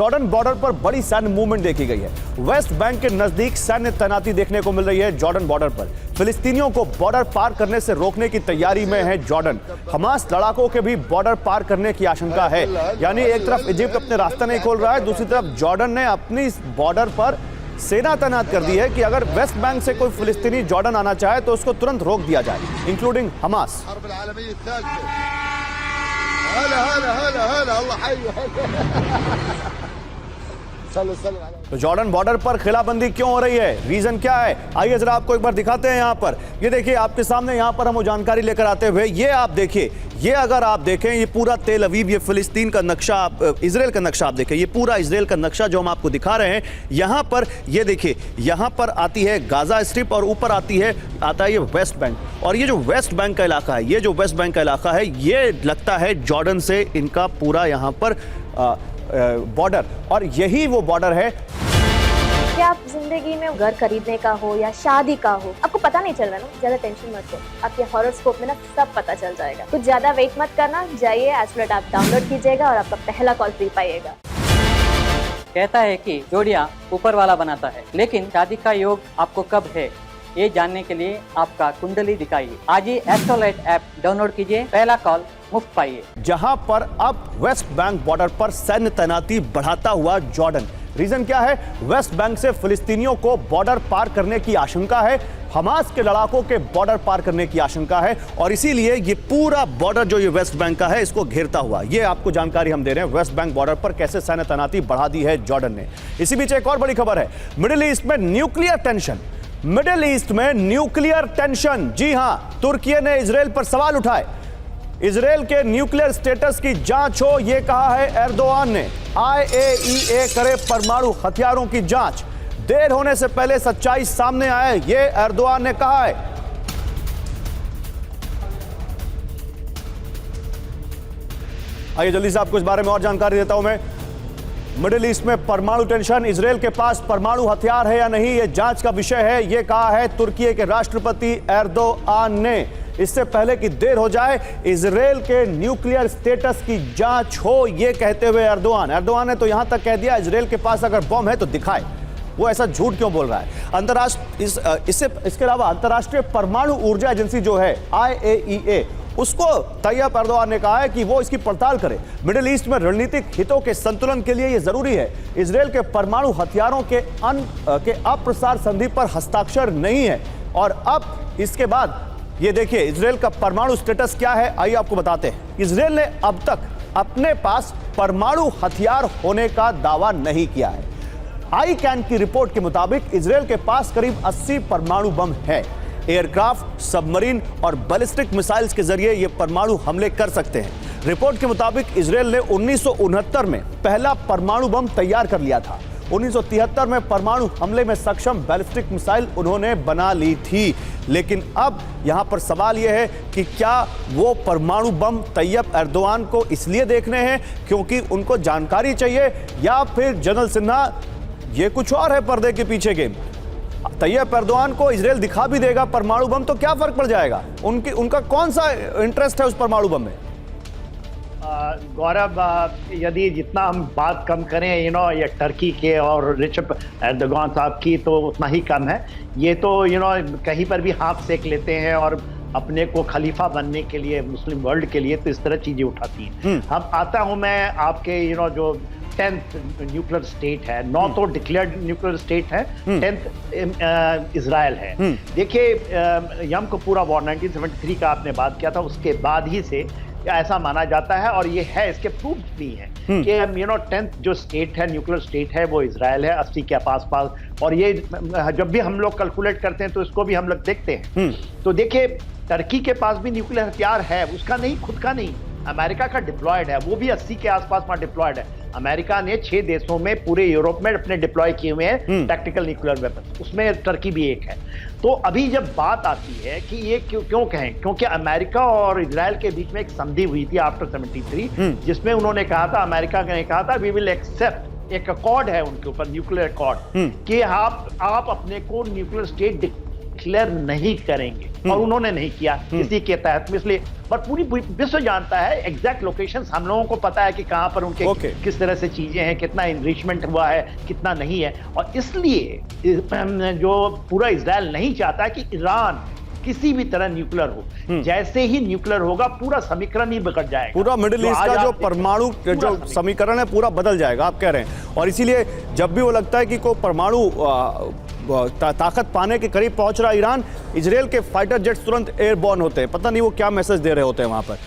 Jordan border पर बड़ी सैन्य मूवमेंट देखी गई है। वेस्ट बैंक के नजदीक सैन्य तैनाती देखने को मिल रही है जॉर्डन बॉर्डर पर। फिलिस्तीनियों को बॉर्डर पार करने से रोकने की तैयारी में है जॉर्डन। हमास लड़ाकों के भी बॉर्डर पार करने की आशंका है। यानी एक तरफ इजिप्ट अपने रास्ता नहीं खोल रहा है, दूसरी तरफ जॉर्डन ने अपनी बॉर्डर पर सेना तैनात कर दी है कि अगर वेस्ट बैंक से कोई फिलिस्तीनी जॉर्डन आना चाहे तो उसको तुरंत रोक दिया जाए, इंक्लूडिंग हमास। तो जॉर्डन बॉर्डर पर खिलाबंदी क्यों हो रही है, रीजन क्या है, आइए जरा आपको एक बार दिखाते हैं। यहाँ पर ये देखिए आपके सामने, यहाँ पर हम वो जानकारी लेकर आते हुए, ये आप देखिए, ये अगर आप देखें ये पूरा तेल अवीव, ये फिलिस्तीन का नक्शा, आप इजराइल का नक्शा आप देखें, ये पूरा इजराइल का नक्शा जो हम आपको दिखा रहे हैं। यहाँ पर ये देखिए, यहाँ पर आती है गाजा स्ट्रिप और ऊपर आता है ये वेस्ट बैंक। और ये जो वेस्ट बैंक का इलाका है, ये जो वेस्ट बैंक का इलाका है, ये लगता है जॉर्डन से इनका पूरा यहाँ पर बॉर्डर, और यही वो बॉर्डर है। क्या आप जिंदगी में घर खरीदने का हो या शादी का हो, आपको पता नहीं चल रहा ना, ज्यादा टेंशन मत लो, आपके हॉरोस्कोप में ना सब पता चल जाएगा। कुछ ज्यादा वेट मत करना, जाइए एस्ट्रोलैट ऐप डाउनलोड कीजिएगा और आपका पहला कॉल फ्री पाइएगा। कहता है कि जोड़ियां ऊपर वाला बनाता है, लेकिन शादी का योग आपको कब है, ये जानने के लिए आपका कुंडली दिखाइए। आज ही एस्ट्रोलैट ऐप डाउनलोड कीजिए, पहला कॉल मुफ्त पाइए। जहां पर अब वेस्ट बैंक बॉर्डर पर सैन्य तैनाती बढ़ाता हुआ जॉर्डन। रीजन क्या है, वेस्ट बैंक से फिलिस्तीनियों को बॉर्डर पार करने की आशंका है, हमास के लड़ाकों के बॉर्डर पार करने की आशंका है, और इसीलिए ये पूरा बॉर्डर जो ये वेस्ट बैंक का है इसको घेरता हुआ, ये आपको जानकारी हम दे रहे हैं। वेस्ट बैंक बॉर्डर पर कैसे सैन्य तैनाती बढ़ा दी है जॉर्डन ने। इसी बीच एक और बड़ी खबर है, मिडिल ईस्ट में न्यूक्लियर टेंशन। मिडिल ईस्ट में न्यूक्लियर टेंशन, जी हां, तुर्की ने इजराइल पर सवाल उठाए। इजराइल के न्यूक्लियर स्टेटस की जांच हो, यह कहा है एर्दोआन ने। IAEA करे परमाणु हथियारों की जांच, देर होने से पहले सच्चाई सामने आए, यह एर्दोआन ने कहा है। आइए जल्दी से आपको इस बारे में और जानकारी देता हूं मैं। मिडिल ईस्ट में परमाणु टेंशन, इजराइल के पास परमाणु हथियार है या नहीं, यह जांच का विषय है, यह कहा है तुर्की के राष्ट्रपति एर्दोआन ने। इससे पहले कि देर हो जाए, इजराइल के न्यूक्लियर स्टेटस की जांच हो, यह कहते हुए एर्दोआन ने तो यहां तक कह दिया, इजराइल के पास अगर बम है तो दिखाए। वो ऐसा झूठ क्यों बोल रहा है? इसके अलावा अंतर्राष्ट्रीय परमाणु ऊर्जा एजेंसी जो है IAEA, उसको तैयब एर्दोआन ने कहा है कि वो इसकी पड़ताल करे। मिडिल ईस्ट में रणनीतिक हितों के संतुलन के लिए यह जरूरी है। इजराइल के परमाणु हथियारों के अप्रसार संधि पर हस्ताक्षर नहीं है। और अब इसके बाद ये देखिए इजराइल का परमाणु स्टेटस क्या है, आइए आपको बताते हैं। इजराइल ने अब तक अपने पास परमाणु हथियार होने का दावा नहीं किया है। ICAN की रिपोर्ट के मुताबिक इजराइल के पास करीब 80 परमाणु बम है। एयरक्राफ्ट, सबमरीन और बैलिस्टिक मिसाइल्स के जरिए ये परमाणु हमले कर सकते हैं। रिपोर्ट के मुताबिक इजराइल ने 1969 में पहला परमाणु बम तैयार कर लिया था। 1973 में परमाणु हमले में सक्षम बैलिस्टिक मिसाइल उन्होंने बना ली थी। लेकिन अब यहां पर सवाल यह है कि क्या वो परमाणु बम तैयब एर्दोआन को इसलिए देखने हैं क्योंकि उनको जानकारी चाहिए, या फिर जनरल सिन्हा ये कुछ और है पर्दे के पीछे गेम? तैयब एर्दोआन को इजराइल दिखा भी देगा परमाणु बम तो क्या फर्क पड़ जाएगा, उनका कौन सा इंटरेस्ट है उस परमाणु बम में? गौरव, यदि जितना हम बात कम करें ये टर्की के और रिसेप एर्दोगान साहब की, तो उतना ही कम है। ये तो कहीं पर भी हाथ सेक लेते हैं और अपने को खलीफा बनने के लिए, मुस्लिम वर्ल्ड के लिए, तो इस तरह चीजें उठाती हैं। हम आता हूं मैं आपके जो 10th न्यूक्लियर स्टेट है, 9 तो डिक्लेयर्ड न्यूक्लियर स्टेट है, 10th इजराइल है। देखिए यम किपुर वॉर 1973 का आपने बात किया था, उसके बाद ही से ऐसा माना जाता है, और ये है, इसके प्रूफ भी है कि 10th जो स्टेट है, न्यूक्लियर स्टेट है, वो इजराइल है, 80 के पास। और ये जब भी हम लोग कैलकुलेट करते हैं तो इसको भी हम लोग देखते हैं। तो देखिए टर्की के पास भी न्यूक्लियर हथियार है, उसका नहीं, खुद का नहीं, अमेरिका का डिप्लॉयड है, वो भी 80 के आसपास वहां डिप्लॉयड है। अमेरिका ने 6 देशों में पूरे यूरोप में अपने डिप्लॉय किए हुए हैं टैक्टिकल न्यूक्लियर वेपन्स, उसमें टर्की भी एक है। तो अभी जब बात आती है कि ये क्यों कहें, क्योंकि अमेरिका और इजराइल के बीच में एक संधि हुई थी आफ्टर 73, जिसमें उन्होंने कहा था, अमेरिका ने कहा था, वी विल एक्सेप्ट, एक अकॉर्ड है उनके ऊपर, न्यूक्लियर अकॉर्ड, कि आप अपने को न्यूक्लियर स्टेट डिक्लेयर नहीं करेंगे, और उन्होंने नहीं किया इसी के तहत में, इसलिए पर पूरी विश्व जानता है एग्जैक्ट लोकेशंस, हम लोगों को पता है कि कहां पर उनके किस तरह से चीजें हैं, कितना इनरिचमेंट हुआ है, कितना नहीं है, और इसलिए जो पूरा इजराइल नहीं चाहता कि ईरान किसी भी तरह न्यूक्लियर हो। जैसे ही न्यूक्लियर होगा पूरा समीकरण ही बिगड़ जाएगा, पूरा मिडिल ईस्ट का जो परमाणु जो समीकरण है पूरा बदल जाएगा, आप कह रहे हैं। और इसीलिए जब भी वो लगता है कि कोई परमाणु ताकत पाने के करीब पहुंच रहा ईरान, इजराइल के फाइटर जेट्स तुरंत एयरबॉर्न होते हैं, पता नहीं वो क्या मैसेज दे रहे होते हैं वहां पर।